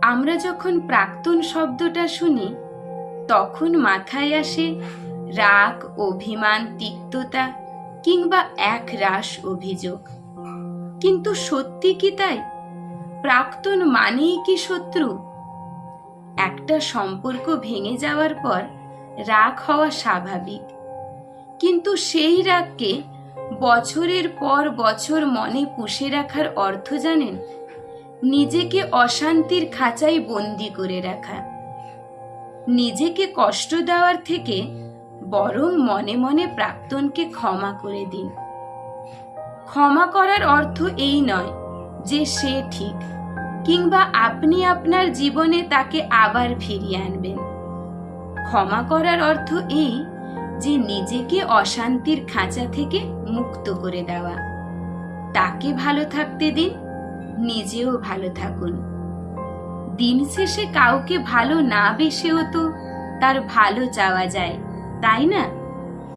আমরা যখন প্রাক্তন শব্দটা শুনি তখন মাথায় আসে রাগ, অভিমান, তিক্ততা কিংবা একরাশ অভিযোগ। কিন্তু সত্যি কি তাই? প্রাক্তন মানেই কি শত্রু? একটা সম্পর্ক ভেঙে যাওয়ার পর রাগ হওয়া স্বাভাবিক, কিন্তু সেই রাগকে বছরের পর বছর মনে পুষে রাখার অর্থ জানেন? নিজেকে অশান্তির খাঁচায় বন্দি করে রাখা। নিজেকে কষ্ট দেওয়ার থেকে বরং মনে মনে প্রাক্তনকে ক্ষমা করে দিন। ক্ষমা করার অর্থ এই নয় যে সে ঠিক, কিংবা আপনি আপনার জীবনে তাকে আবার ফিরিয়ে আনবেন। ক্ষমা করার অর্থ এই যে নিজেকে অশান্তির খাঁচা থেকে মুক্ত করে দেওয়া। তাকে ভালো থাকতে দিন, নিজেও ভালো থাকুন। দিন শেষে কাউকে ভালো না বেসেও তো তার ভালো চাওয়া যায়, তাই না?